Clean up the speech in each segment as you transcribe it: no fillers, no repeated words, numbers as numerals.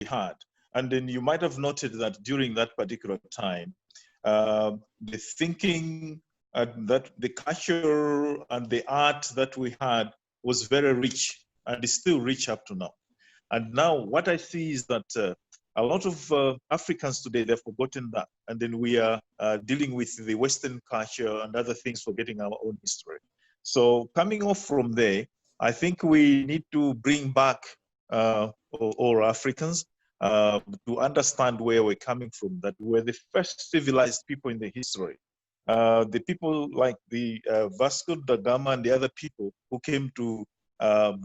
had. And then you might have noted that during that particular time, the thinking, that the culture and the art that we had was very rich and is still rich up to now. And now what I see is that a lot of Africans today, they've forgotten that. And then we are dealing with the Western culture and other things, forgetting our own history. So coming off from there, I think we need to bring back all Africans to understand where we're coming from, that we're the first civilized people in the history. The people like the Vasco da Gama and the other people who came to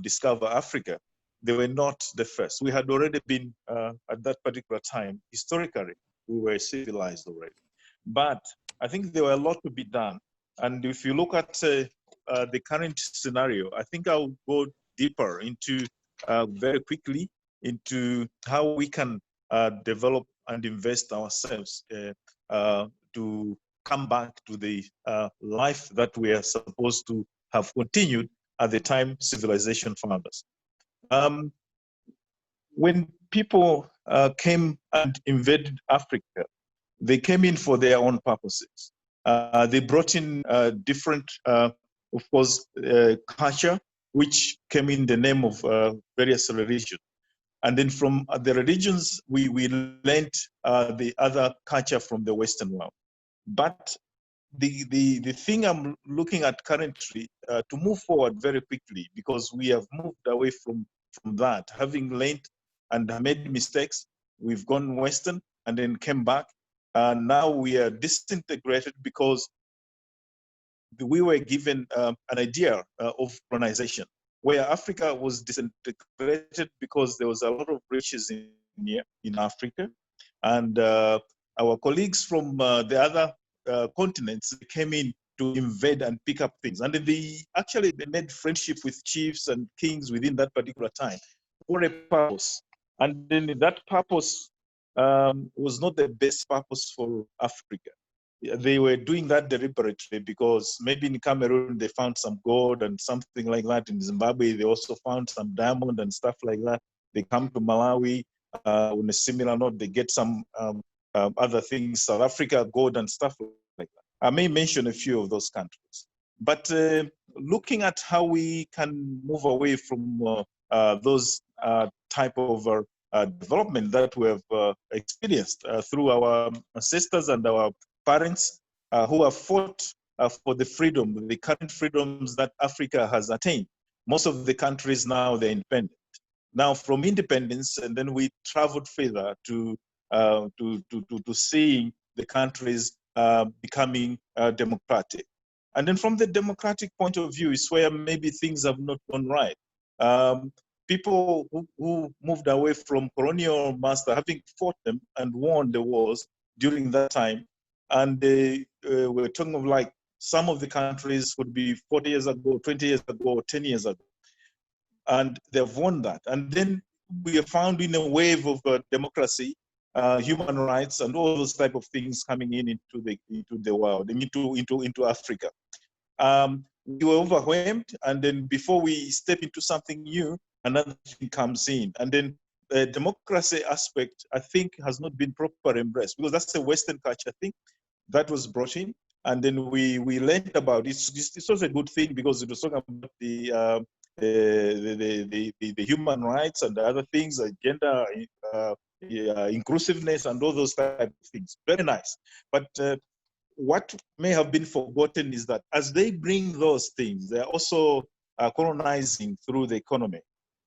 discover Africa, they were not the first. We had already been, at that particular time, historically, we were civilized already. But I think there were a lot to be done. And if you look at the current scenario, I think I'll go deeper into very quickly into how we can develop and invest ourselves to come back to the life that we are supposed to have continued at the time civilization found us. When people came and invaded Africa, they came in for their own purposes. They brought in different, of course, culture, which came in the name of various religions. And then from the religions, we learned the other culture from the Western world. But the thing I'm looking at currently to move forward very quickly, because we have moved away from that, having learned and made mistakes, we've gone Western and then came back. Now we are disintegrated because we were given an idea of colonization, where Africa was disintegrated because there was a lot of riches in Africa. And our colleagues from the other continents came in to invade and pick up things. And they made friendship with chiefs and kings within that particular time for a purpose. And then that purpose was not the best purpose for Africa. They were doing that deliberately because maybe in Cameroon they found some gold and something like that. In Zimbabwe they also found some diamond and stuff like that. They come to Malawi on a similar note. They get some other things. South Africa, gold and stuff like that. I may mention a few of those countries. But looking at how we can move away from those type of development that we have experienced through our ancestors and our parents who have fought for the freedom, the current freedoms that Africa has attained. Most of the countries now, they're independent. Now from independence, and then we traveled further to seeing the countries becoming democratic. And then from the democratic point of view is where maybe things have not gone right. People who moved away from colonial master, having fought them and won the wars during that time, and we're talking of like some of the countries would be 40 years ago, 20 years ago, 10 years ago. And they've won that. And then we are found in a wave of democracy, human rights, and all those type of things coming into the world, into Africa. We were overwhelmed, and then before we step into something new, another thing comes in. And then the democracy aspect, I think, has not been properly embraced, because that's a Western culture thing that was brought in. And then we learned about it. It's also a good thing because it was talking about the human rights and the other things, gender inclusiveness and all those type of things. Very nice. But what may have been forgotten is that as they bring those things, they're also colonizing through the economy.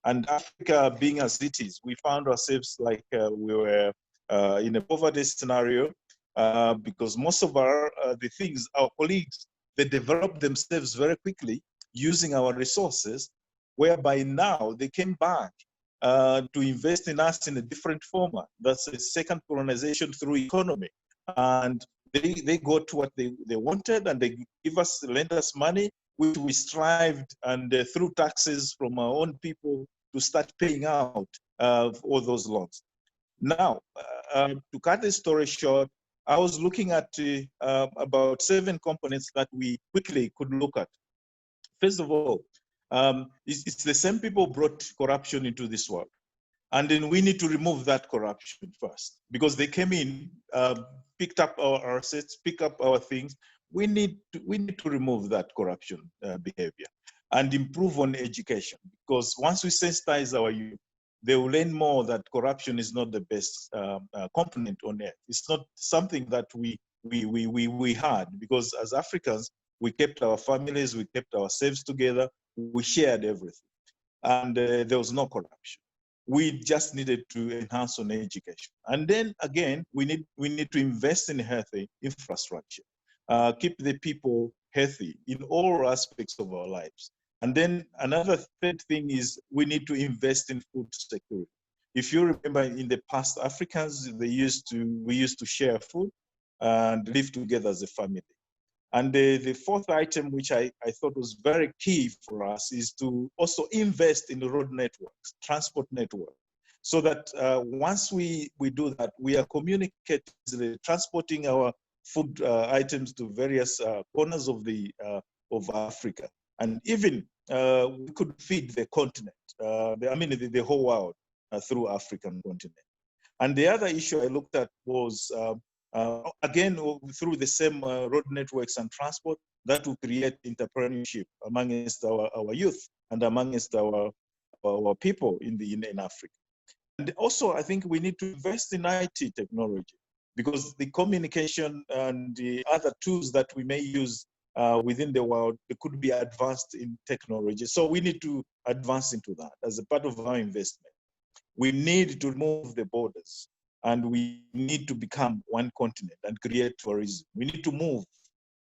And Africa being as it is, we found ourselves like we were in a poverty scenario because most of the things, our colleagues, they developed themselves very quickly using our resources, whereby now they came back to invest in us in a different format. That's a second colonization through economy. And they got what they wanted, and they lend us money, which we strived and through taxes from our own people to start paying out all those loans. Now, to cut the story short, I was looking at about 7 components that we quickly could look at. First of all, it's the same people brought corruption into this world. And then we need to remove that corruption first, because they came in, picked up our assets, pick up our things. We need to remove that corruption behavior and improve on education, because once we sensitize our youth, they will learn more that corruption is not the best component on earth. It's not something that we had, because as Africans, we kept our families, we kept ourselves together, we shared everything, and there was no corruption. We just needed to enhance on education, and then again, we need to invest in healthy infrastructure, keep the people healthy in all aspects of our lives. And then another third thing is we need to invest in food security. If you remember, in the past, Africans, we used to share food and live together as a family. And the fourth item, which I thought was very key for us, is to also invest in the road networks, transport network, so that once we do that, we are communicating, transporting our food items to various corners of Africa. And even we could feed the continent, the whole world through African continent. And the other issue I looked at was, again, through the same road networks and transport, that will create entrepreneurship amongst our youth and amongst our people in Africa. And also, I think we need to invest in IT technology, because the communication and the other tools that we may use within the world, they could be advanced in technology. So we need to advance into that as a part of our investment. We need to remove the borders, and we need to become one continent and create tourism. We need to move,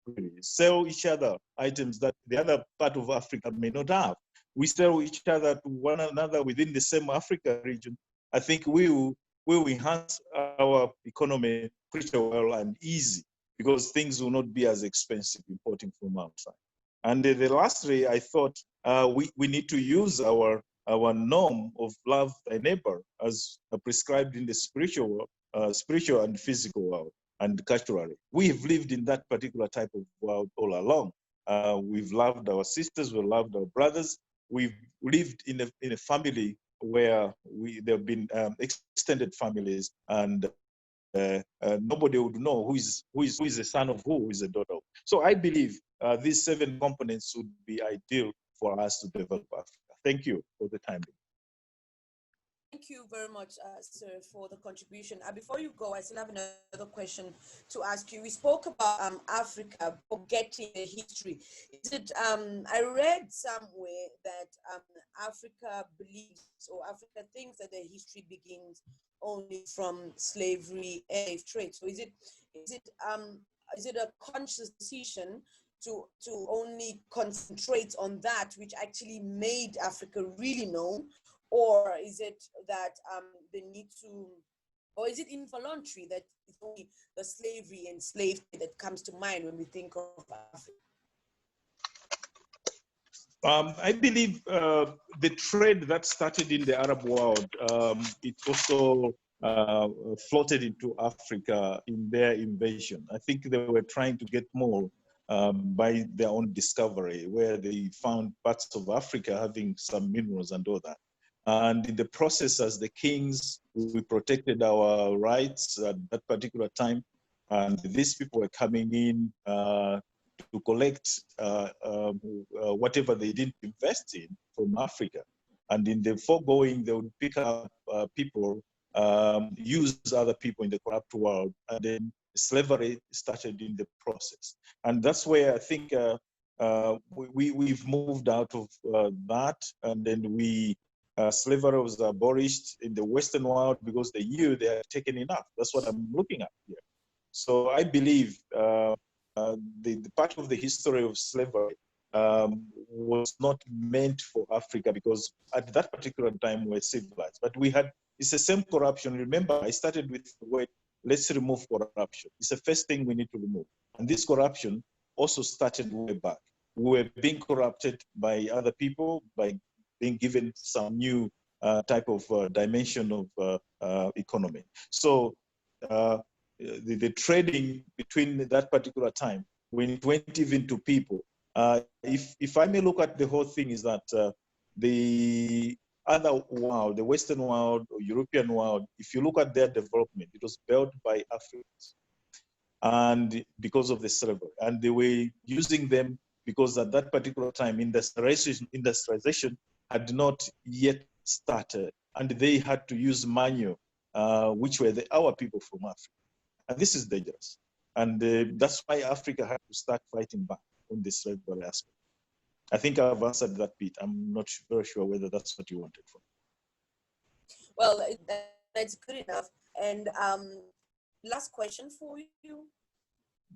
really, sell each other items that the other part of Africa may not have. We sell each other to one another within the same Africa region. I think we will enhance our economy pretty well and easy, because things will not be as expensive importing from outside. And the lastly, I thought we need to use our norm of love thy neighbor as prescribed in the spiritual and physical world and culturally. We've lived in that particular type of world all along. We've loved our sisters, we've loved our brothers. We've lived in a family where there have been extended families, and nobody would know who is the son of who is the daughter of. So I believe these 7 components would be ideal for us to develop Africa. Thank you for the time. Thank you very much, sir, for the contribution. Before you go, I still have another question to ask you. We spoke about Africa forgetting the history. Is it? I read somewhere that Africa believes, or Africa thinks, that their history begins only from slavery and slave trade. So is it a conscious decision to only concentrate on that which actually made Africa really known? Or is it that they need to, or is it involuntary that it's only the slavery and slavery that comes to mind when we think of Africa? I believe the trade that started in the Arab world, it also floated into Africa in their invasion. I think they were trying to get more by their own discovery, where they found parts of Africa having some minerals and all that. And in the process, as the kings, we protected our rights at that particular time. And these people were coming in to collect whatever they didn't invest in from Africa. And in the foregoing, they would pick up people, use other people in the corrupt world, and then slavery started in the process. And that's where I think we've moved out of that, and then slavery was abolished in the Western world because they knew they had taken enough. That's what I'm looking at here. So I believe the part of the history of slavery was not meant for Africa, because at that particular time we're civilized. But it's the same corruption. Remember, I started with the word, let's remove corruption. It's the first thing we need to remove. And this corruption also started way back. We were being corrupted by other people, by being given some new type of dimension of economy. So the trading between that particular time, when it went even to people, if I may look at the whole thing, is that other world, the Western world or European world, if you look at their development, it was built by Africans. And because of the slavery, and they were using them because at that particular time, industrialization had not yet started, and they had to use manual, which were our people from Africa. And this is dangerous. And that's why Africa had to start fighting back on this slavery aspect. I think I've answered that bit. I'm not very sure whether that's what you wanted from me. Well, that's good enough. And last question for you.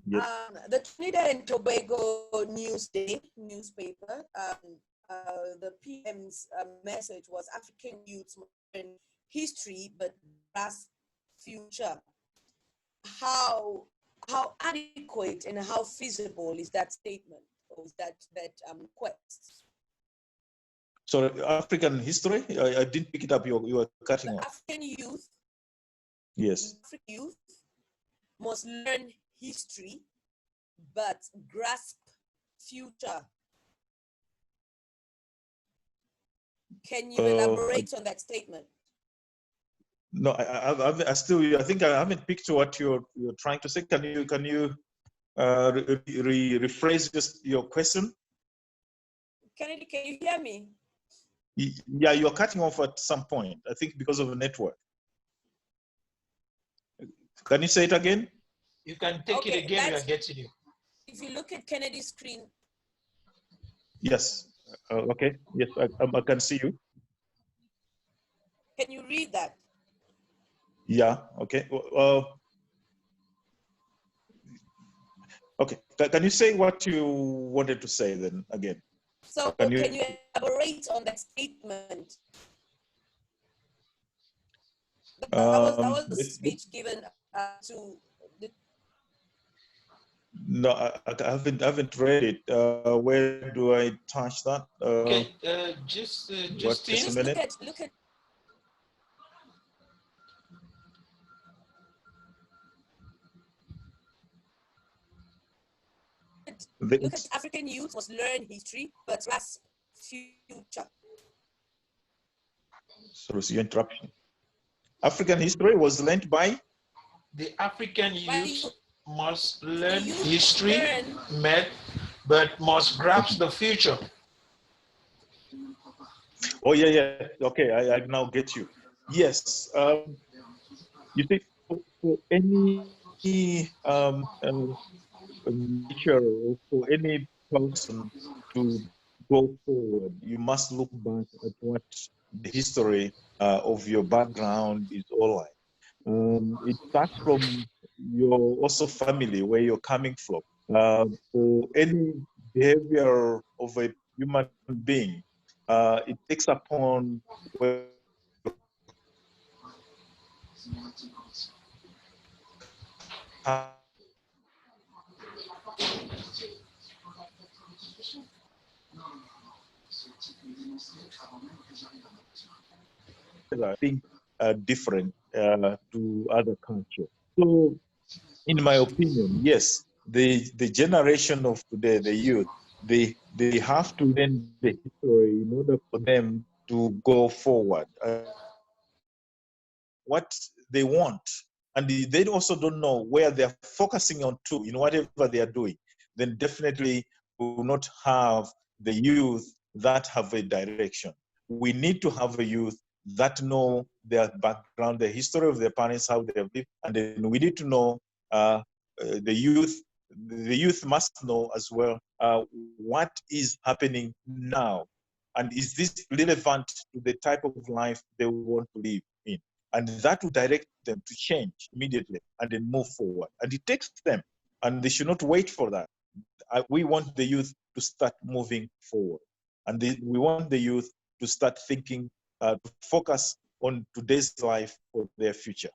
Yes. The Trinidad and Tobago newspaper, the PM's message was African youths modern history, but brass future. How adequate and how feasible is that statement, or is that quest? So African history, I didn't pick it up. You were cutting off. African youth. Yes. African youth must learn history, but grasp future. Can you elaborate on that statement? No, I still, I think I haven't picked what you're trying to say. Can you rephrase just your question? Kennedy, can you hear me? Yeah, you're cutting off at some point, I think because of the network. Can you say it again? You can take it again, we are getting you. If you look at Kennedy's screen. Yes, okay, yes, I can see you. Can you read that? Yeah, okay. Okay, can you say what you wanted to say then again? So can you elaborate on that statement? That was the speech given to the... No, I haven't read it. Where do I touch that? Okay, just a minute. Look at Look at African youth must learn history, but grasp future. Sorry, your interruption. African history was learned by? The African youth must learn history, but must grasp the future. Oh, yeah. Okay, I now get you. Yes. You see, for any nature or for any person to go forward, you must look back at what the history of your background is all like. It starts from your also family, where you're coming from. For any behavior of a human being, it takes upon where I think different to other cultures. So, in my opinion, yes, the generation of today, the youth, they have to learn the history in order for them to go forward. What they want, and they also don't know where they're focusing on to in whatever they are doing, then definitely we will not have the youth that have a direction. We need to have a youth that know their background, the history of their parents, how they have lived, and then we need to know the youth. The youth must know as well what is happening now, and is this relevant to the type of life they want to live in. And that will direct them to change immediately and then move forward. And it takes them, and they should not wait for that. We want the youth to start moving forward. And we want the youth to start thinking, to focus on today's life for their future.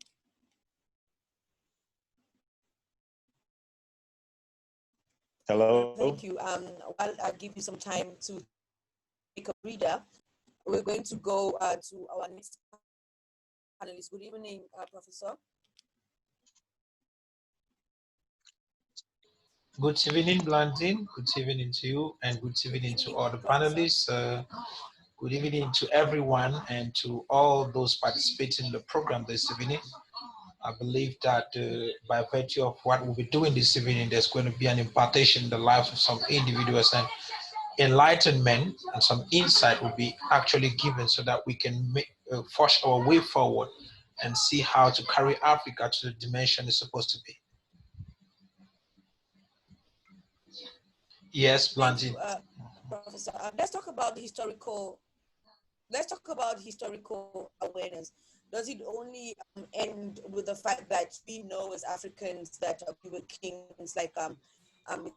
Hello? Thank you. I'll give you some time to take a breather. We're going to go to our next panelist. Good evening, Professor. Good evening, Blandine. Good evening to you, and good evening to all the panelists. Good evening to everyone and to all those participating in the program this evening. I believe that by virtue of what we'll be doing this evening, there's going to be an impartation in the lives of some individuals, and enlightenment and some insight will be actually given so that we can force our way forward and see how to carry Africa to the dimension it's supposed to be. Yes, Blanty. Professor. Let's talk about historical. Let's talk about historical awareness. Does it only end with the fact that we know as Africans that we were kings, like often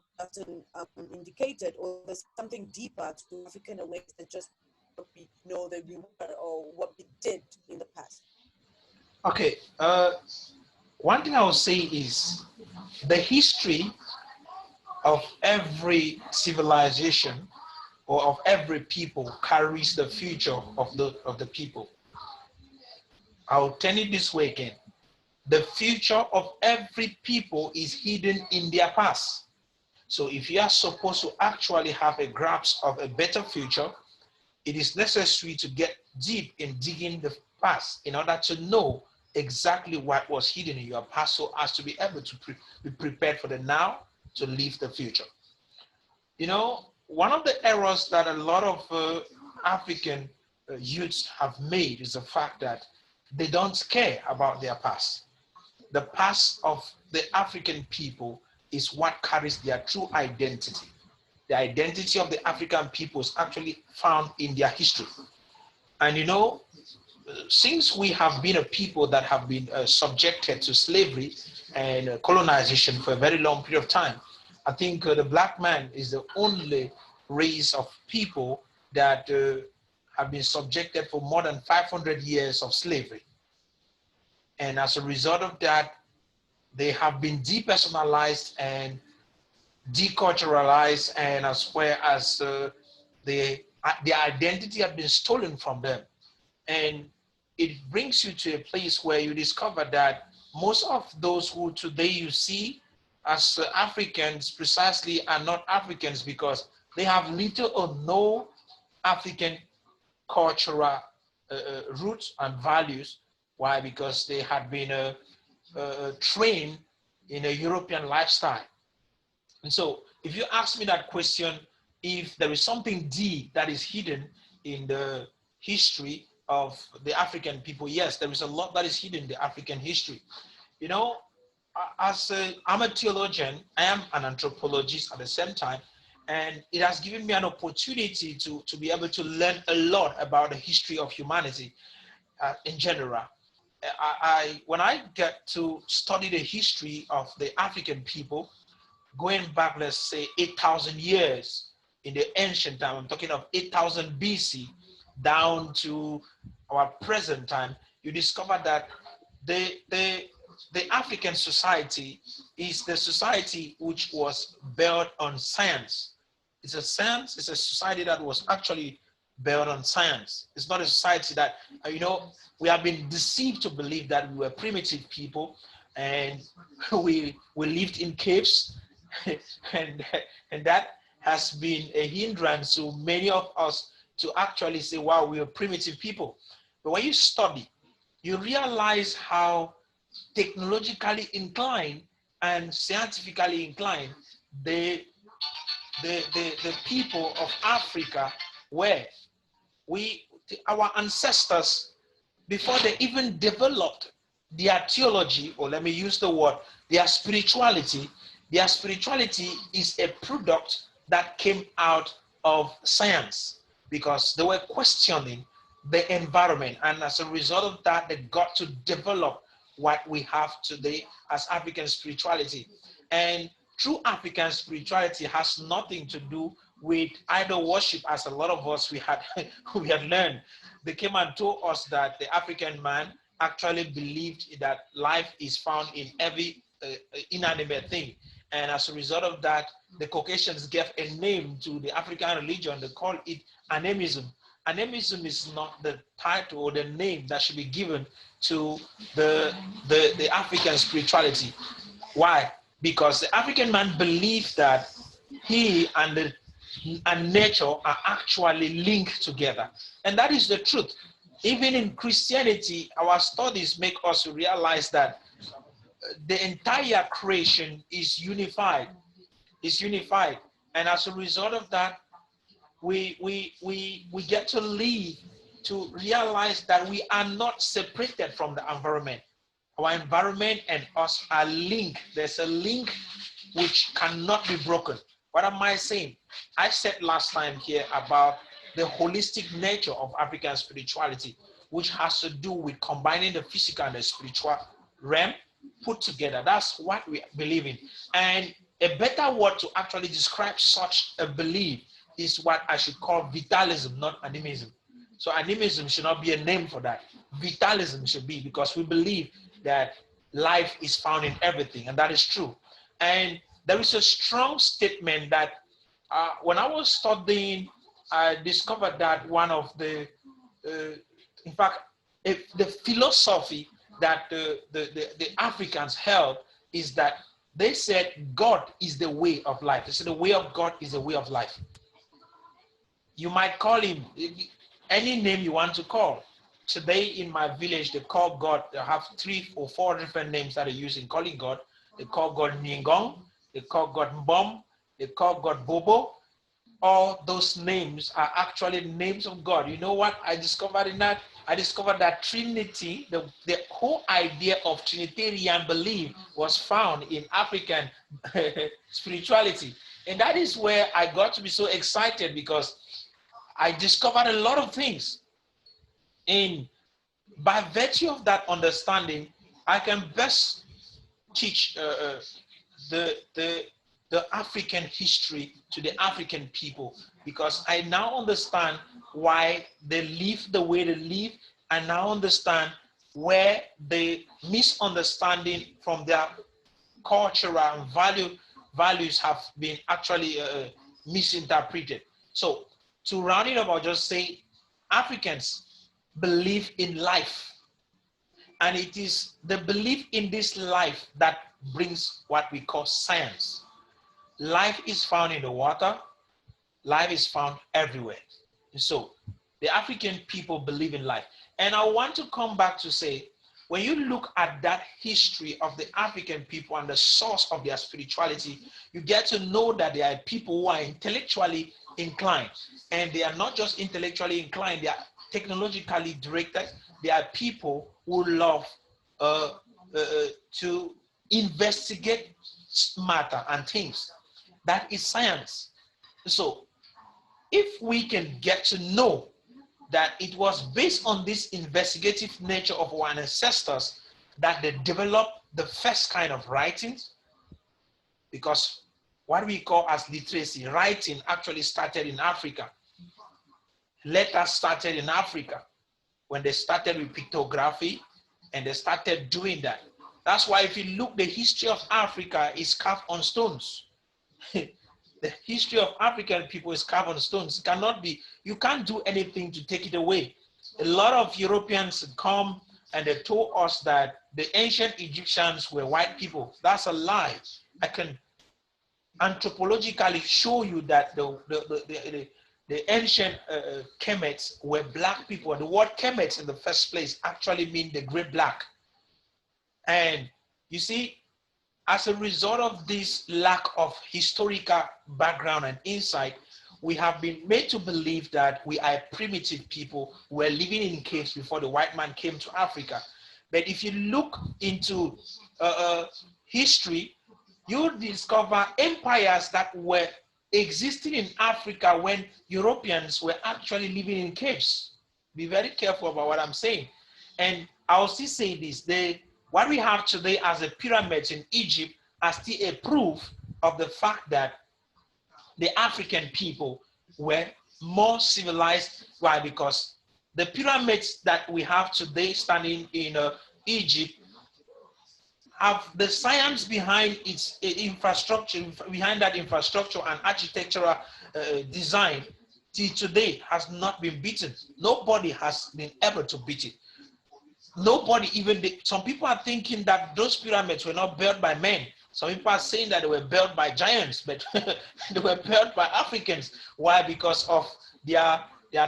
indicated, or there's something deeper to African awareness than just what we know that we were or what we did in the past? Okay. One thing I will say is the history of every civilization or of every people carries the future of the people. I'll turn it this way again. The future of every people is hidden in their past. So if you are supposed to actually have a grasp of a better future, it is necessary to get deep in digging the past in order to know exactly what was hidden in your past, so as to be able to be prepared for the now to live the future. You know, one of the errors that a lot of African youths have made is the fact that they don't care about their past. The past of the African people is what carries their true identity. The identity of the African people is actually found in their history. And you know, since we have been a people that have been subjected to slavery and colonization for a very long period of time, I think the black man is the only race of people that have been subjected for more than 500 years of slavery. And as a result of that, they have been depersonalized and deculturalized, and as well as their identity has been stolen from them. And it brings you to a place where you discover that most of those who today you see as Africans precisely are not Africans, because they have little or no African cultural roots and values. Why? Because they had been trained in a European lifestyle. And so if you ask me that question, if there is something deep that is hidden in the history of the African people, yes, there is a lot that is hidden in the African history. You know, I'm a theologian, I am an anthropologist at the same time, and it has given me an opportunity to be able to learn a lot about the history of humanity in general. When I get to study the history of the African people, going back, let's say 8,000 years in the ancient time, I'm talking of 8,000 BC down to our present time, you discover that the African society is the society which was built on science. It's a society that was actually built on science. It's not a society that, you know, we have been deceived to believe that we were primitive people and we lived in caves and that has been a hindrance to many of us to actually say, wow, we are primitive people. But when you study, you realize how technologically inclined and scientifically inclined the people of Africa were. Our ancestors, before they even developed their theology, or let me use the word, their spirituality is a product that came out of science, because they were questioning the environment, and as a result of that, they got to develop what we have today as African spirituality. And true African spirituality has nothing to do with idol worship, as a lot of us we had learned. They came and told us that the African man actually believed that life is found in every inanimate thing. And as a result of that, the Caucasians gave a name to the African religion. They call it animism. Animism is not the title or the name that should be given to the African spirituality. Why? Because the African man believed that he and and nature are actually linked together. And that is the truth. Even in Christianity, our studies make us realize that the entire creation is unified. Is unified. And as a result of that, we get to live to realize that we are not separated from the environment. Our environment and us are linked. There's a link which cannot be broken. What am I saying? I said last time here about the holistic nature of African spirituality, which has to do with combining the physical and the spiritual realm put together. That's what we believe in. And a better word to actually describe such a belief is what I should call vitalism, not animism. So animism should not be a name for that. Vitalism should be, because we believe that life is found in everything, and that is true. And there is a strong statement that when I was studying, I discovered that one of the, in fact, the philosophy that the Africans held is that they said God is the way of life. They said the way of God is the way of life. You might call him any name you want to call. Today in my village, they call God, they have 3 or 4 different names that they use in calling God. They call God Ningong, they call God Mbom, they call God Bobo. All those names are actually names of God. You know what I discovered in that? I discovered that Trinity, the whole idea of Trinitarian belief was found in African spirituality. And that is where I got to be so excited, because I discovered a lot of things. And by virtue of that understanding, I can best teach the African history to the African people, because I now understand why they live the way they live. I now understand where the misunderstanding from their cultural and values have been actually misinterpreted. So to round it up, I'll just say Africans believe in life. And it is the belief in this life that brings what we call science. Life is found in the water. Life is found everywhere. And so the African people believe in life. And I want to come back to say, when you look at that history of the African people and the source of their spirituality, you get to know that there are people who are intellectually inclined. And they are not just intellectually inclined, they are technologically directed. They are people who love to investigate matter and things. That is science. So if we can get to know that it was based on this investigative nature of our ancestors that they developed the first kind of writings, because what we call as literacy, writing actually started in Africa. Letters started in Africa when they started with pictography, and they started doing that. That's why if you look, the history of Africa is carved on stones. The history of African people is carved on stones. It cannot be, you can't do anything to take it away. A lot of Europeans come and they told us that the ancient Egyptians were white people. That's a lie. I can anthropologically show you that the ancient Kemets were black people. The word Kemets in the first place actually means the great black. And you see, as a result of this lack of historical background and insight, we have been made to believe that we are primitive people who were living in caves before the white man came to Africa. But if you look into history, you discover empires that were existing in Africa when Europeans were actually living in caves. Be very careful about what I'm saying. And I'll still say this, what we have today as the pyramids in Egypt are still a proof of the fact that the African people were more civilized. Why? Because the pyramids that we have today standing in Egypt have the science behind its infrastructure, behind that infrastructure and architectural design till today has not been beaten. Nobody has been able to beat it. Nobody, even some people are thinking that those pyramids were not built by men. Some people are saying that they were built by giants, but they were built by Africans. Why? Because of their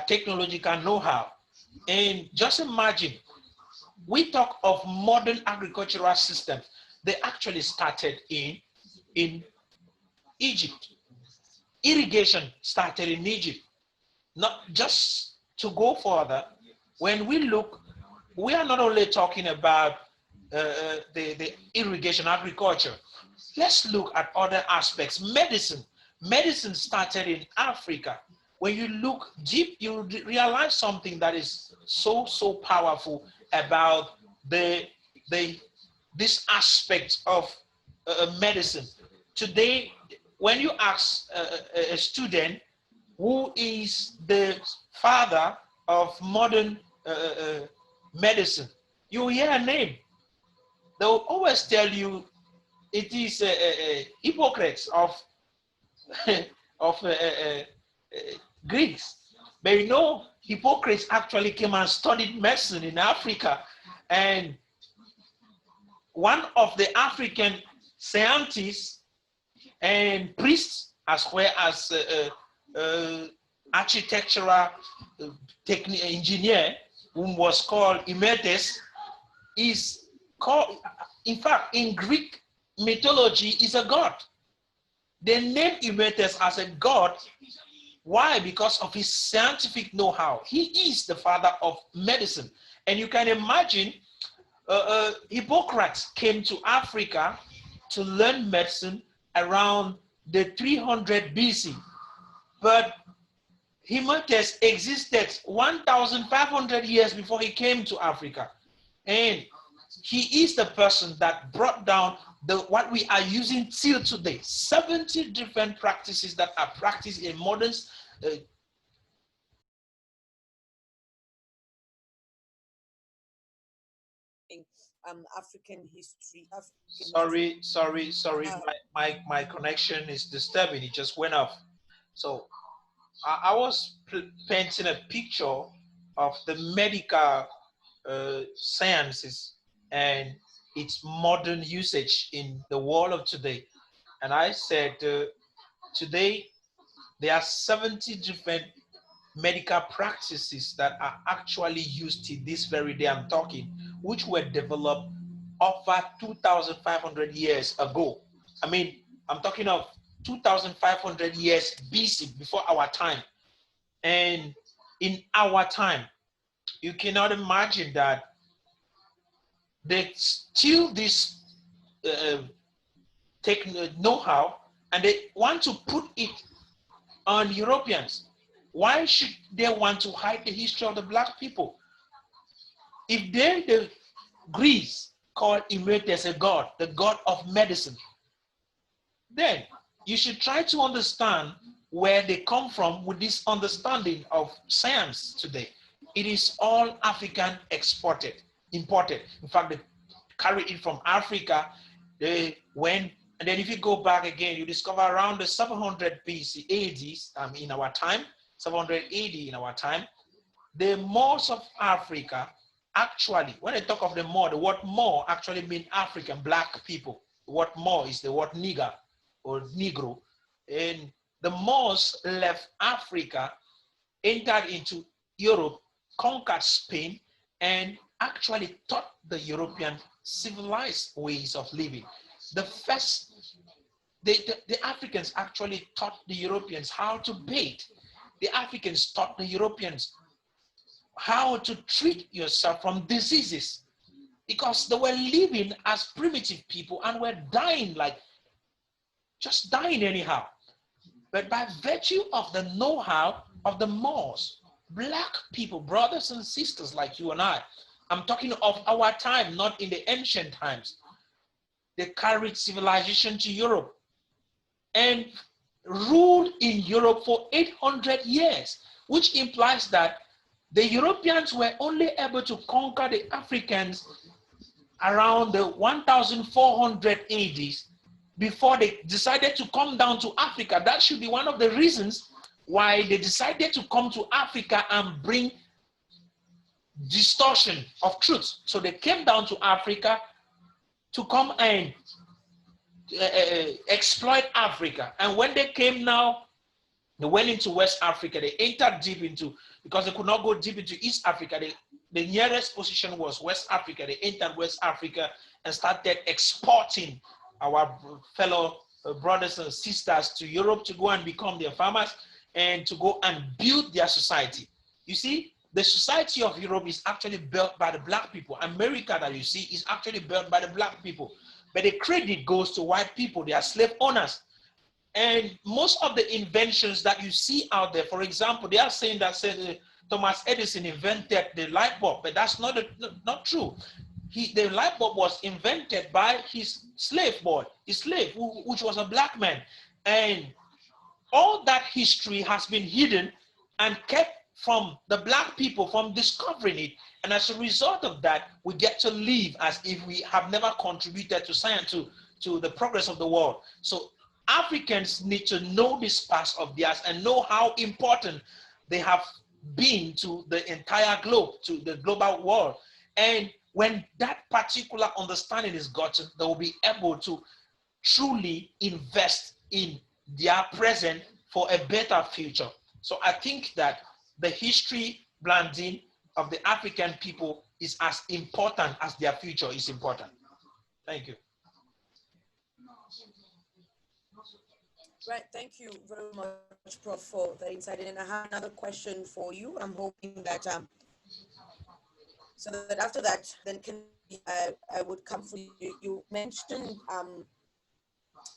technological know-how. And just imagine, we talk of modern agricultural systems. They actually started in Egypt. Irrigation started in Egypt. Not just to go further, when we look, we are not only talking about the irrigation agriculture. Let's look at other aspects. Medicine. Medicine started in Africa. When you look deep, you realize something that is so powerful about this aspect of medicine. Today, when you ask a student who is the father of modern medicine, you hear a name. They'll always tell you it is Hippocrates of Greeks. But you know, Hippocrates actually came and studied medicine in Africa, and one of the African scientists and priests, as well as architectural engineer, whom was called Emetes, is called, in fact, in Greek mythology, is a god. They named Emetes as a god. Why? Because of his scientific know-how. He is the father of medicine. And you can imagine, Hippocrates came to Africa to learn medicine around the 300 BC. But Emetes existed 1,500 years before he came to Africa. And he is the person that brought down what we are using till today. 70 different practices that are practiced in modern African history. Sorry. My connection is disturbing. It just went off. So I was painting a picture of the medical sciences and its modern usage in the world of today. And I said, today there are 70 different medical practices that are actually used to this very day I'm talking, which were developed over 2,500 years ago. I mean, I'm talking of 2,500 years BC, before our time. And in our time, you cannot imagine that they steal this know-how and they want to put it on Europeans. Why should they want to hide the history of the black people? If they, the Greeks, called Emetes a god, the god of medicine, then you should try to understand where they come from with this understanding of science today. It is all African imported. In fact, they carried it from Africa. They went, and then if you go back again, you discover around the 700 BC AD, in our time, 700 AD in our time, the Moors of Africa, actually, when I talk of the Moor, the word Moor actually means African, black people. The word Moor is the word nigger or Negro. And the Moors left Africa, entered into Europe, conquered Spain, and actually taught the European civilized ways of living. The Africans actually taught the Europeans how to bathe. The Africans taught the Europeans how to treat yourself from diseases, because they were living as primitive people and were dying, like just dying anyhow. But by virtue of the know-how of the Moors, black people, brothers and sisters like you and I'm talking of our time, not in the ancient times. They carried civilization to Europe and ruled in Europe for 800 years, which implies that the Europeans were only able to conquer the Africans around the 1400 AD before they decided to come down to Africa. That should be one of the reasons why they decided to come to Africa and bring distortion of truth. So they came down to Africa to come and exploit Africa. And when they came now, they went into West Africa. They entered deep into, because they could not go deep into East Africa. The nearest position was West Africa. They entered West Africa and started exporting our fellow brothers and sisters to Europe to go and become their farmers and to go and build their society. You see, the society of Europe is actually built by the black people. America that you see is actually built by the black people. But the credit goes to white people. They are slave owners. And most of the inventions that you see out there, for example, they are saying that Thomas Edison invented the light bulb, but that's not true. The light bulb was invented by his slave boy, his slave, which was a black man. And all that history has been hidden and kept from the black people from discovering it. And as a result of that, we get to live as if we have never contributed to science, to the progress of the world. So Africans need to know this past of theirs and know how important they have been to the entire globe, to the global world. And when that particular understanding is gotten, they will be able to truly invest in their present for a better future. So I think that the history blending of the African people is as important as their future is important. Thank you. Right, thank you very much, Prof, for that insight. And I have another question for you. I'm hoping that so that after that, then I would come for you. You mentioned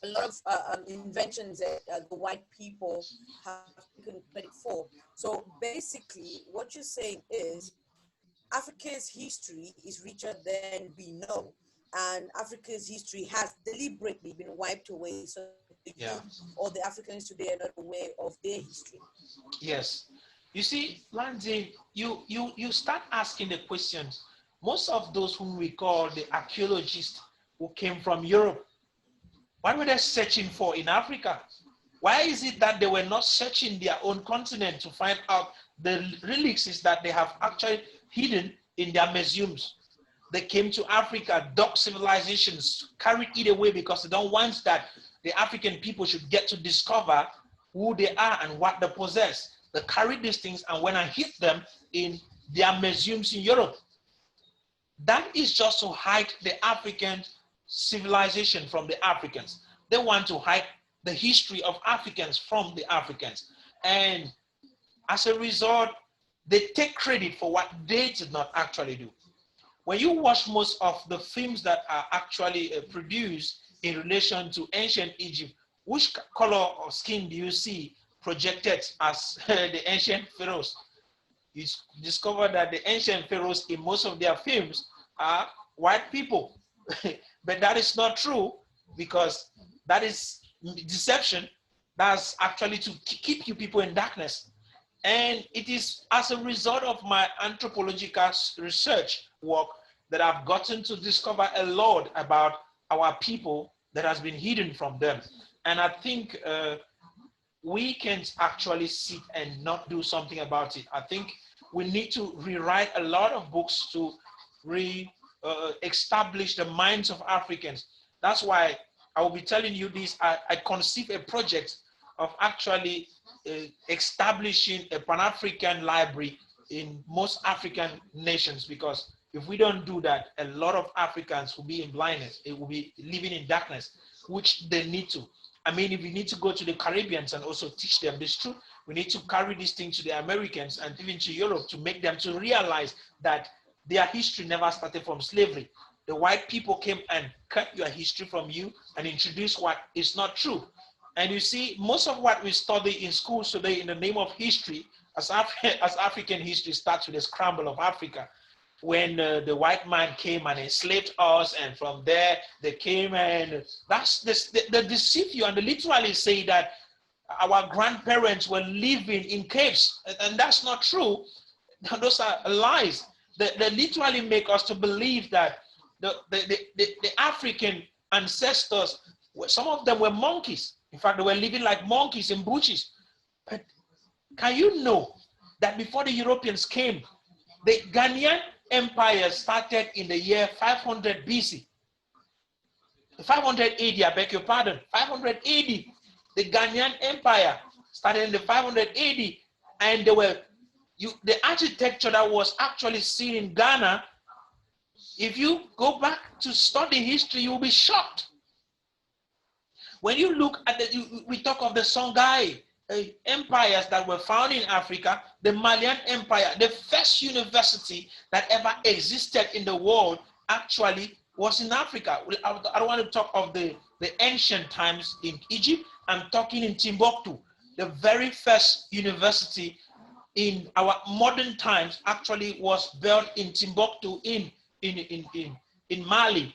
a lot of inventions that the white people have taken credit for. So basically, what you're saying is Africa's history is richer than we know, and Africa's history has deliberately been wiped away. So the youth or the Africans today are not aware of their history. Yes. You see, Landy, you start asking the questions. Most of those whom we call the archaeologists who came from Europe, what were they searching for in Africa? Why is it that they were not searching their own continent to find out the relics that they have actually hidden in their museums? They came to Africa, dug civilizations, carried it away because they don't want that the African people should get to discover who they are and what they possess. They carried these things and went and hid them in their museums in Europe. That is just to hide the African civilization from the Africans. They want to hide the history of Africans from the Africans. And as a result, they take credit for what they did not actually do. When you watch most of the films that are actually produced in relation to ancient Egypt, which color of skin do you see projected as the ancient pharaohs? You discover that the ancient pharaohs in most of their films are white people. But that is not true, because that is deception. That's actually to keep you people in darkness. And it is as a result of my anthropological research work that I've gotten to discover a lot about our people that has been hidden from them. And I think we can actually sit and not do something about it. I think we need to rewrite a lot of books to establish the minds of Africans. That's why I will be telling you this. I conceived a project of actually establishing a Pan-African library in most African nations, because if we don't do that, a lot of Africans will be in blindness. It will be living in darkness, which they need to. I mean, if we need to go to the Caribbeans and also teach them this truth, we need to carry this thing to the Americans and even to Europe to make them to realize that their history never started from slavery. The white people came and cut your history from you and introduced what is not true. And you see, most of what we study in schools today in the name of history, as African history, starts with the scramble of Africa, when the white man came and enslaved us, and from there they came and they deceive you, and they literally say that our grandparents were living in caves, and that's not true. Those are lies. They literally make us to believe that the African ancestors, some of them were monkeys. In fact, they were living like monkeys in bushes. But can you know that before the Europeans came, the Ghanaian Empire started in the year 500 BC. 580, I beg your pardon, 580. The Ghanaian Empire started in the 580, and there were the architecture that was actually seen in Ghana. If you go back to study history, you'll be shocked. When you look at we talk of the Songhai empires that were found in Africa, the Malian Empire, the first university that ever existed in the world actually was in Africa. I don't want to talk of the ancient times in Egypt. I'm talking in Timbuktu. The very first university in our modern times actually was built in Timbuktu in Mali.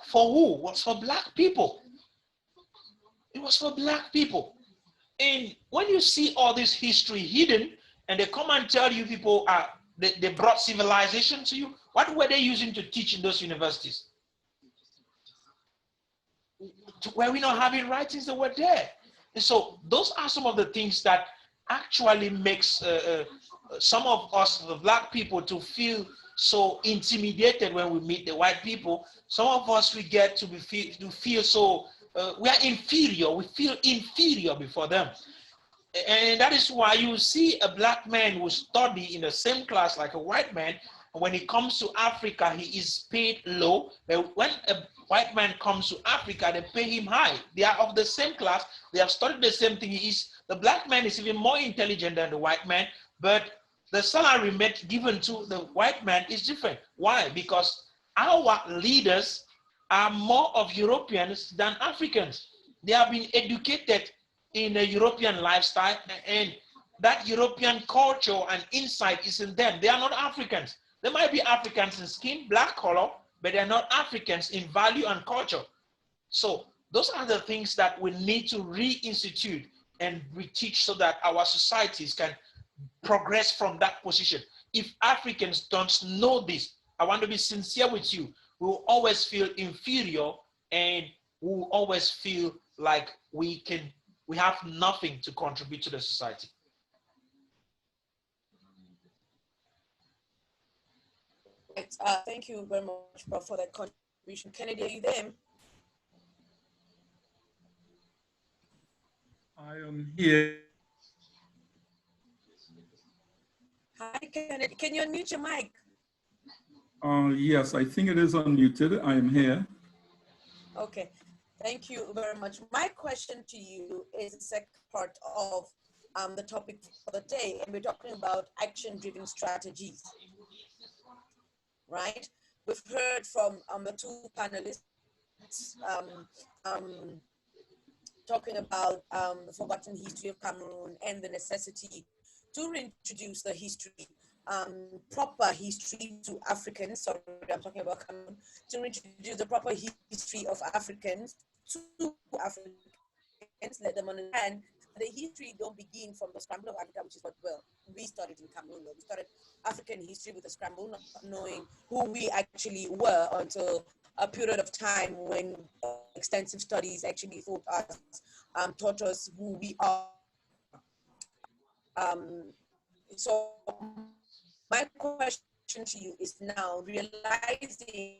For who? It was for Black people. It was for Black people. And when you see all this history hidden, and they come and tell you people they brought civilization to you, what were they using to teach in those universities? Were we not having writings that were there? And so those are some of the things that actually makes some of us, the Black people, to feel so intimidated when we meet the white people. Some of us, we get to feel so we are inferior. We feel inferior before them. And that is why you see a Black man who study in the same class like a white man. When he comes to Africa, he is paid low. But when a white man comes to Africa, they pay him high. They are of the same class. They have studied the same thing. The Black man is even more intelligent than the white man, but the salary given to the white man is different. Why? Because our leaders are more of Europeans than Africans. They have been educated in a European lifestyle, and that European culture and insight is in them. They are not Africans. They might be Africans in skin, black color, but they're not Africans in value and culture. So those are the things that we need to reinstitute and reteach so that our societies can progress from that position. If Africans don't know this, I want to be sincere with you, we will always feel inferior, and we will always feel like we have nothing to contribute to the society. Right. Thank you very much, Prof, for that contribution. Kennedy, are you there? I am here. Hi, Kennedy. Can you unmute your mic? Yes, I think it is unmuted. I am here. Okay, thank you very much. My question to you is the second part of the topic for the day, and we're talking about action-driven strategies, right? We've heard from the two panelists talking about the forgotten history of Cameroon and the necessity to reintroduce the history, proper history to Africans. Sorry, I'm talking about Cameroon. To reintroduce the proper history of Africans to Africans, let them understand the history don't begin from the scramble of Africa, which is what, well, we started in Cameroon. We started African history with the scramble, not knowing who we actually were until a period of time when extensive studies actually taught us who we are. So my question to you is now, realizing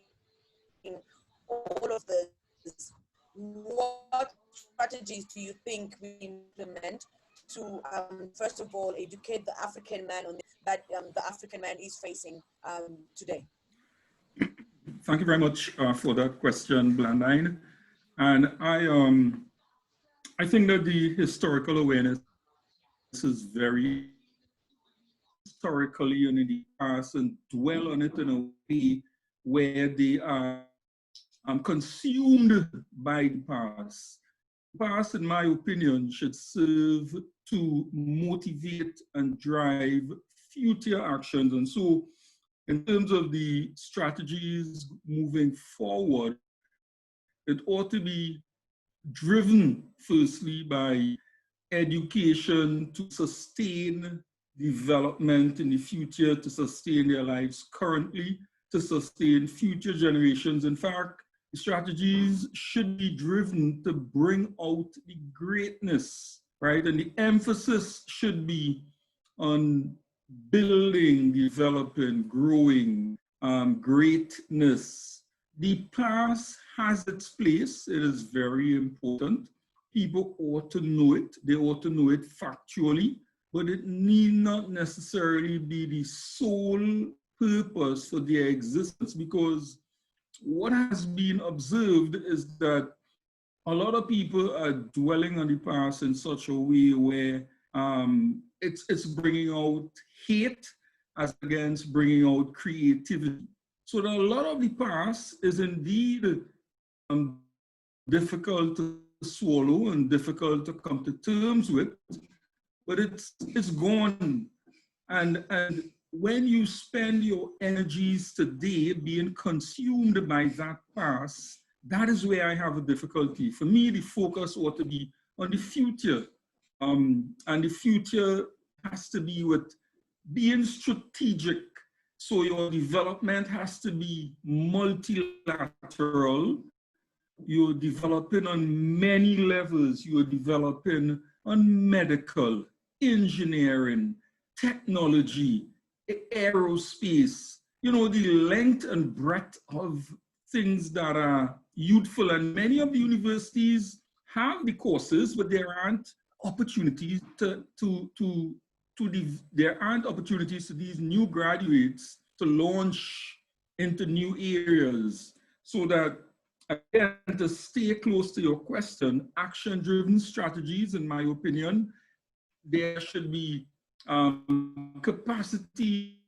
all of this, what strategies do you think we implement to, first of all, educate the African man on that the African man is facing today? Thank you very much for that question, Blandine. And I think that the historical awareness is very historically in the past and dwell on it in a way where they are consumed by the past. The past, in my opinion, should serve to motivate and drive future actions. And so, in terms of the strategies moving forward, it ought to be driven firstly by education to sustain development in the future, to sustain their lives currently, to sustain future generations. In fact, the strategies should be driven to bring out the greatness, right? And the emphasis should be on building, developing, growing greatness, The past has its place. It is very important. People ought to know it. They ought to know it factually, but it need not necessarily be the sole purpose for their existence, because what has been observed is that a lot of people are dwelling on the past in such a way where it's bringing out hate as against bringing out creativity. So that a lot of the past is indeed difficult to swallow and difficult to come to terms with, but it's gone. And when you spend your energies today being consumed by that past, that is where I have a difficulty. For me, the focus ought to be on the future. And the future has to be with being strategic. So your development has to be multilateral. You're developing on many levels. You're developing on medical, engineering, technology, aerospace, you know, the length and breadth of things that are youthful. And many of the universities have the courses, but there aren't opportunities there aren't opportunities to these new graduates to launch into new areas. So that, again, to stay close to your question, action-driven strategies, in my opinion, there should be capacity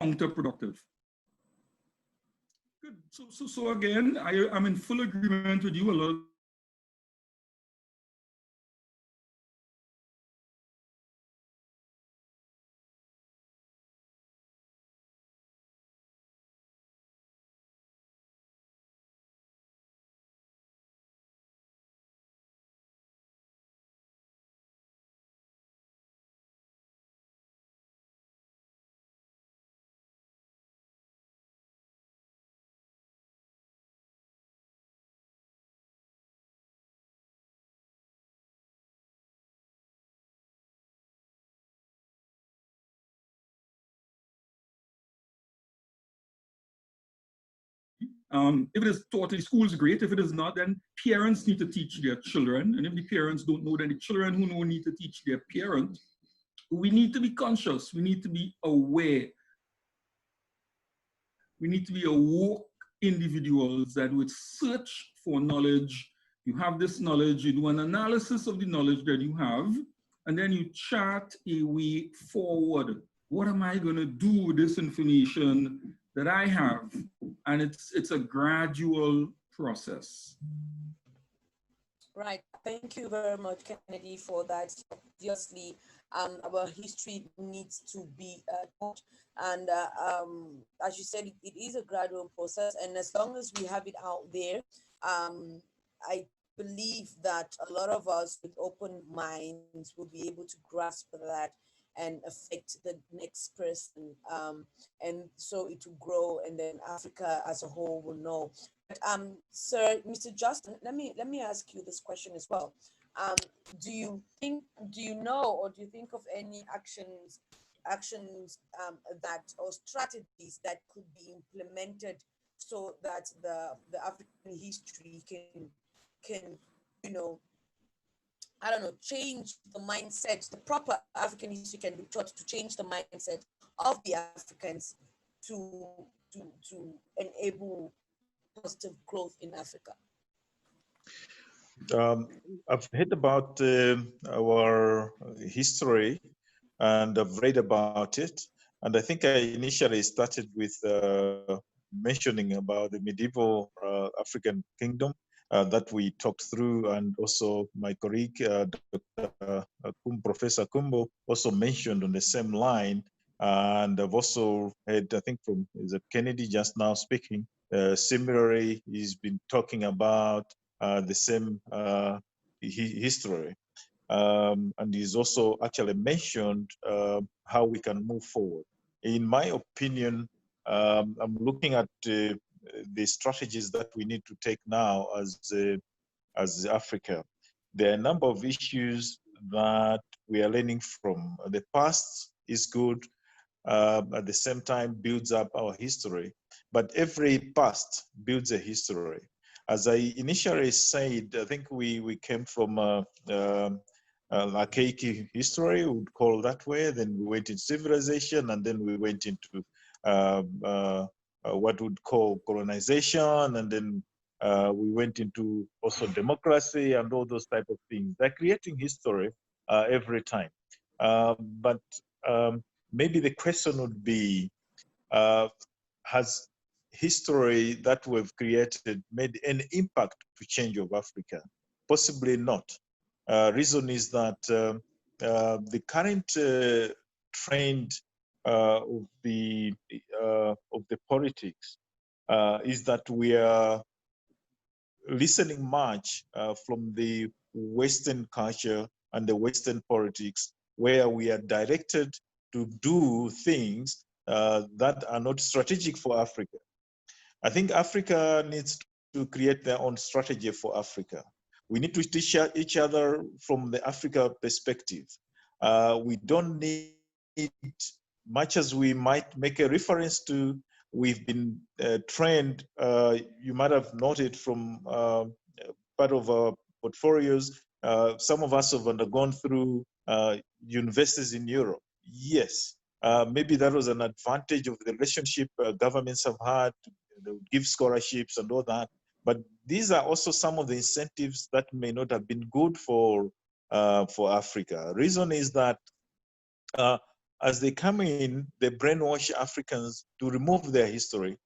counterproductive. Good. So again, I'm in full agreement with you. A lot if it is taught in schools, great. If it is not, then parents need to teach their children. And if the parents don't know, then the children who know need to teach their parents. We need to be conscious. We need to be aware. We need to be awoke individuals that would search for knowledge. You have this knowledge, you do an analysis of the knowledge that you have, and then you chart a way forward. What am I going to do with this information that I have? And it's a gradual process. Right. Thank you very much, Kennedy, for that. Obviously, our history needs to be taught. And as you said, it is a gradual process. And as long as we have it out there, I believe that a lot of us with open minds will be able to grasp that and affect the next person. And so it will grow, and then Africa as a whole will know. But sir, Mr. Justin, let me ask you this question as well. Do you know, or do you think of any actions that, or strategies that could be implemented so that the African history can I don't know, change the mindset, the proper African history can be taught to change the mindset of the Africans to enable positive growth in Africa? I've heard about our history, and I've read about it. And I think I initially started with mentioning about the medieval African kingdom that we talked through, and also my colleague, Professor Kumbo, also mentioned on the same line And I've also heard, I think from is it Kennedy just now speaking, similarly, he's been talking about the same history. And he's also actually mentioned how we can move forward. In my opinion, I'm looking at the strategies that we need to take now as Africa. There are a number of issues that we are learning from. The past is good, at the same time builds up our history, but every past builds a history. As I initially said, I think we came from archaic history, we would call that way, then we went into civilization, and then we went into what we'd call colonization, and then we went into also democracy and all those type of things. They're creating history every time. But maybe the question would be, has history that we've created made an impact to change of Africa? Possibly not. Reason is that the current trend of the politics is that we are listening much from the Western culture and the Western politics, where we are directed to do things that are not strategic for Africa. I think Africa needs to create their own strategy for Africa. We need to teach each other from the Africa perspective. We don't need, much as we might make a reference to, we've been trained, you might have noted from part of our portfolios, some of us have undergone through universities in Europe. Yes, maybe that was an advantage of the relationship governments have had. They would give scholarships and all that. But these are also some of the incentives that may not have been good for Africa. Reason is that as they come in, they brainwash Africans to remove their history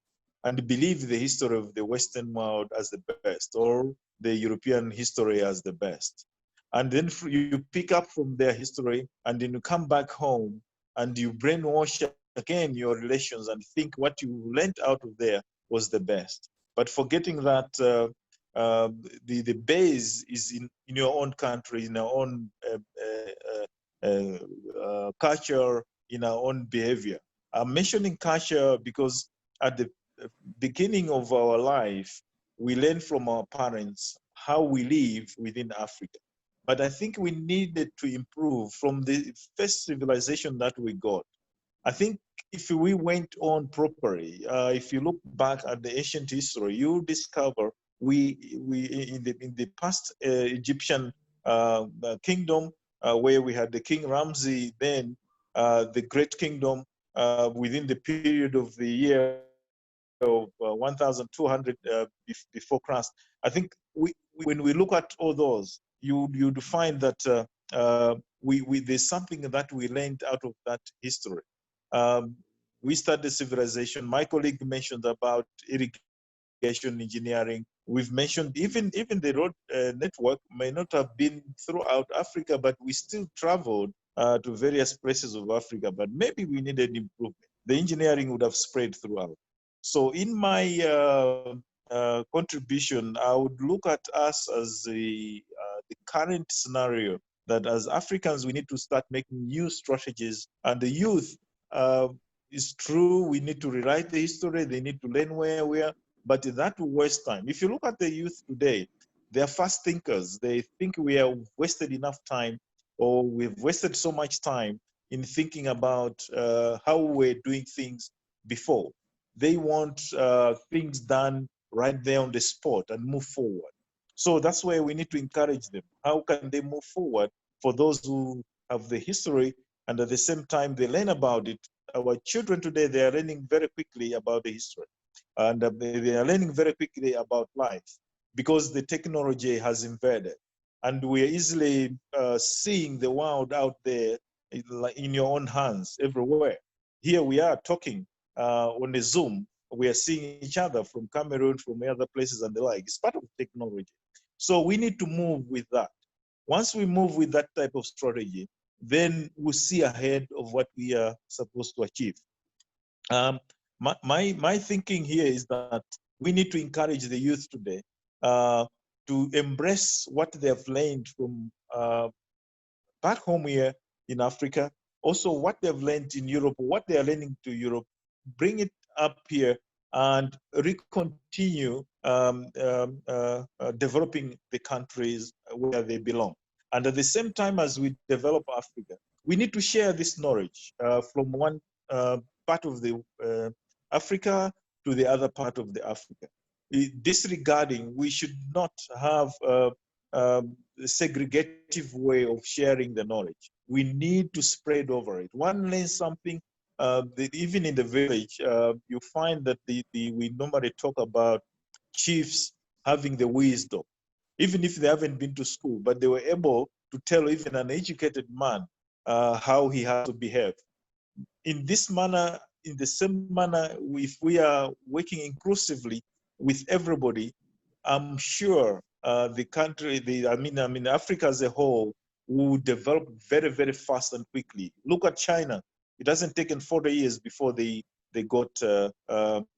and believe the history of the Western world as the best, or the European history as the best. And then you pick up from their history, and then you come back home and you brainwash again your relations and think what you learned out of there was the best. But forgetting that the base is in your own country, in your own culture, in our own behavior. I'm mentioning culture because at the beginning of our life, we learn from our parents how we live within Africa. But I think we needed to improve from the first civilization that we got. I think if we went on properly, if you look back at the ancient history, you discover we in the past Egyptian kingdom, where we had the King Ramses, then the Great Kingdom within the period of the year of 1200 before Christ. I think when we look at all those, you'd find that there's something that we learned out of that history. We started civilization. My colleague mentioned about irrigation engineering. We've mentioned even the road network may not have been throughout Africa, but we still traveled to various places of Africa. But maybe we needed improvement. The engineering would have spread throughout. So in my contribution, I would look at us as the current scenario, that as Africans, we need to start making new strategies. And the youth, is true, we need to rewrite the history, they need to learn where we are, but that will waste time. If you look at the youth today, they're fast thinkers. They think we have wasted enough time, or we've wasted so much time in thinking about how we're doing things before. They want things done right there on the spot and move forward. So that's where we need to encourage them. How can they move forward for those who have the history, and at the same time they learn about it? Our children today, they are learning very quickly about the history, and they are learning very quickly about life because the technology has invaded, and we are easily seeing the world out there in your own hands everywhere. Here we are talking on a Zoom. We are seeing each other from Cameroon, from other places and the like. It's part of technology. So we need to move with that. Once we move with that type of strategy, then we'll see ahead of what we are supposed to achieve. My thinking here is that we need to encourage the youth today to embrace what they have learned from back home here in Africa, also what they've learned in Europe, what they are learning to Europe, bring it up here and continue developing the countries where they belong. And at the same time as we develop Africa, we need to share this knowledge from one part of the Africa to the other part of the Africa. Disregarding, we should not have a segregative way of sharing the knowledge. We need to spread over it. One learns something, even in the village, you find that we normally talk about chiefs having the wisdom, even if they haven't been to school, but they were able to tell even an educated man how he has to behave. In this manner, in the same manner, if we are working inclusively with everybody, I'm sure the country, Africa as a whole will develop very, very fast and quickly. Look at China. It hasn't taken 40 years before they got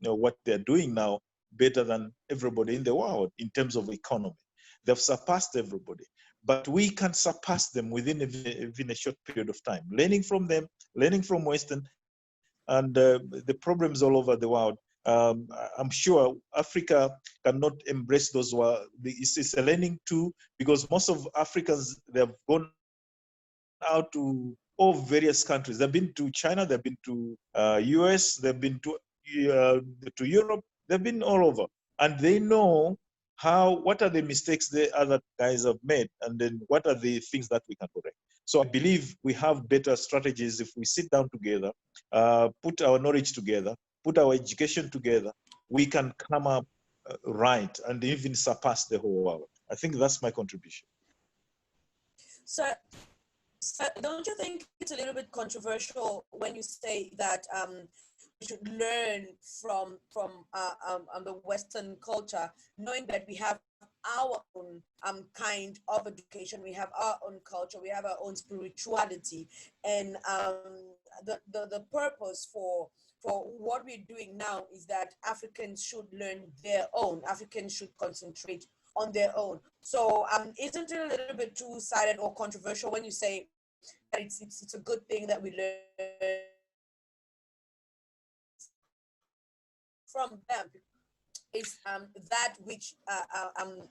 what they're doing now better than everybody in the world in terms of economy. They've surpassed everybody. But we can surpass them within a short period of time. Learning from them, learning from Western, and the problems all over the world. I'm sure Africa cannot embrace those. It's a learning too, because most of Africans, they have gone out to all various countries. They've been to China, they've been to US, they've been to Europe, they've been all over. And they know what are the mistakes the other guys have made, and then what are the things that we can correct. So I believe we have better strategies if we sit down together, put our knowledge together, put our education together, we can come up right and even surpass the whole world. I think that's my contribution. So don't you think it's a little bit controversial when you say that we should learn from the Western culture, knowing that we have our own kind of education, we have our own culture, we have our own spirituality, and the purpose for what we're doing now is that Africans should learn their own. Africans should concentrate on their own. So isn't it a little bit two-sided or controversial when you say that it's a good thing that we learn from them? Is that which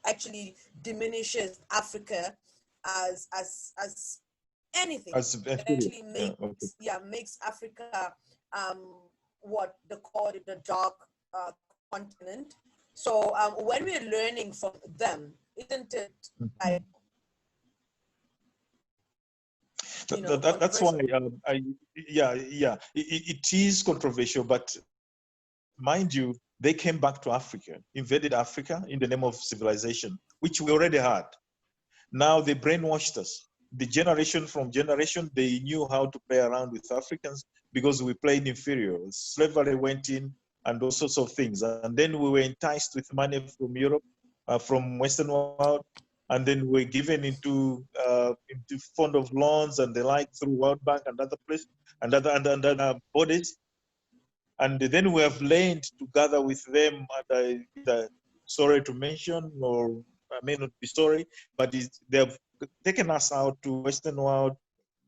actually diminishes Africa as anything. Actually makes Africa what they call it, the dark continent. So when we're learning from them, isn't it like, that's why it is controversial, but mind you, they came back to Africa, invaded Africa in the name of civilization, which we already had. Now they brainwashed us. The generation from generation, they knew how to play around with Africans because we played inferior. Slavery went in and all sorts of things. And then we were enticed with money from Europe, from Western world, and then we were given into fund of loans and the like through World Bank and other places and other bodies. And then we have learned to gather with them, and sorry to mention, or I may not be sorry, but they have taken us out to Western world.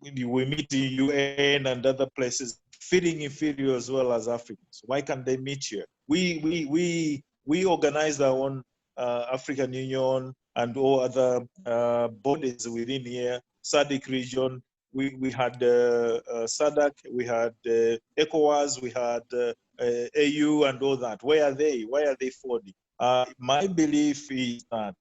We meet the UN and other places, feeding inferior as well as Africans. Why can't they meet here? We organized our own African Union and all other bodies within here, SADC region. We had SADC, we had ECOWAS, we had AU and all that. Where are they? Why are they falling? My belief is that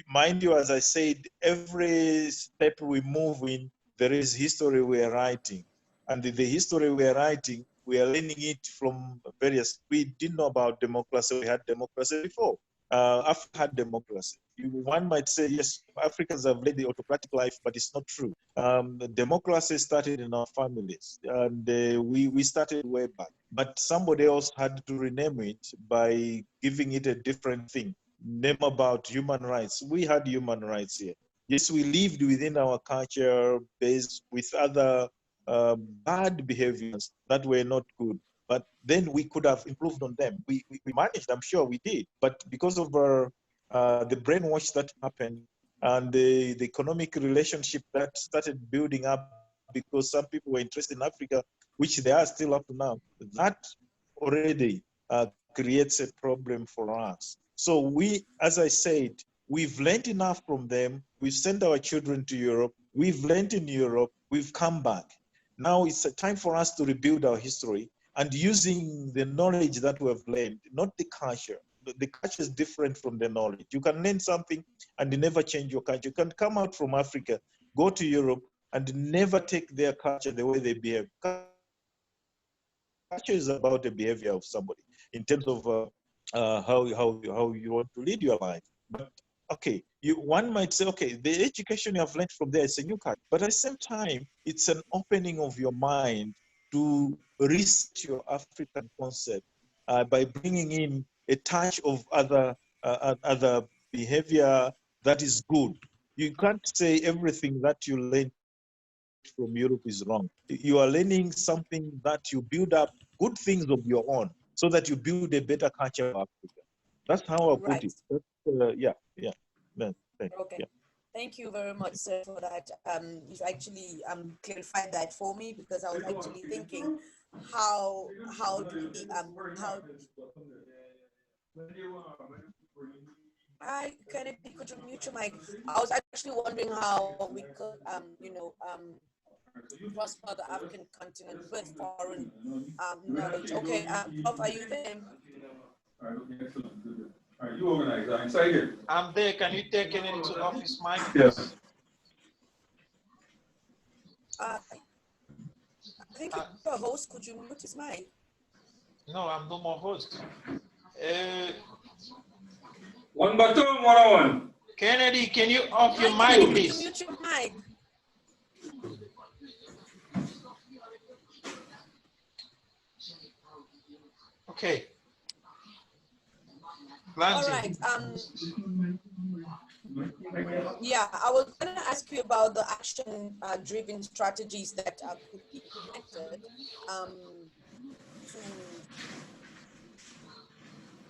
mind you, as I said, every step we move in, there is history we are writing. And the history we are writing, we are learning it from various, we didn't know about democracy, we had democracy before. Africa had democracy. One might say, yes, Africans have led the autocratic life, but it's not true. Democracy started in our families, and we started way back. But somebody else had to rename it by giving it a different thing. Name about human rights. We had human rights here. Yes, we lived within our culture based with other bad behaviors that were not good. But then we could have improved on them. We managed, I'm sure we did. But because of the brainwash that happened and the economic relationship that started building up because some people were interested in Africa, which they are still up to now, that already creates a problem for us. So we, as I said, we've learned enough from them. We've sent our children to Europe. We've learned in Europe. We've come back. Now it's a time for us to rebuild our history and using the knowledge that we have learned, not the culture. The culture is different from the knowledge. You can learn something and never change your culture. You can come out from Africa, go to Europe, and never take their culture the way they behave. Culture is about the behavior of somebody in terms of how you want to lead your life. But okay, one might say, okay, the education you have learned from there is a new culture, but at the same time, it's an opening of your mind to reset your African concept by bringing in a touch of other behavior that is good. You can't say everything that you learn from Europe is wrong. You are learning something that you build up good things of your own so that you build a better culture of Africa. That's how I put Right. it. Yeah. Okay. Yeah. Thank you very much, sir, for that. You've actually clarified that for me because I was actually thinking how do we how Kennedy, could you mute your mic? I was actually wondering how we could prosper the African continent with foreign knowledge. Okay, Prof, are you there? You organize that. Say again. I'm there. Can you take Kennedy to office mic? Yes. I think you're a host. Could you mute his mic? No, I'm no more host. One button, 101. Kennedy, can you off your Kennedy, mic, could you please? mute your mic? Okay. All right. Yeah, I was going to ask you about the action-driven strategies that could be implemented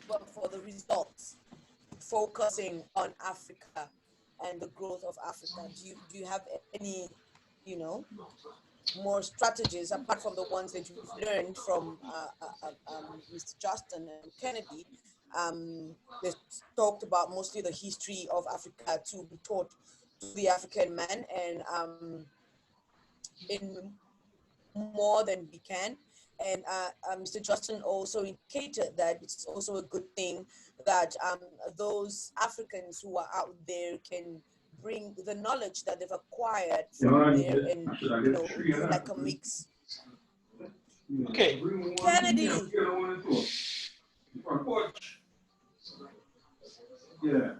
for the results, focusing on Africa and the growth of Africa. Do you have any, more strategies apart from the ones that you've learned from Mr. Justin and Kennedy? They talked about mostly the history of Africa to be taught to the African man and in more than we can. And Mr. Justin also indicated that it's also a good thing that those Africans who are out there can bring the knowledge that they've acquired from there and do like a mix. Okay. Kennedy. Yeah.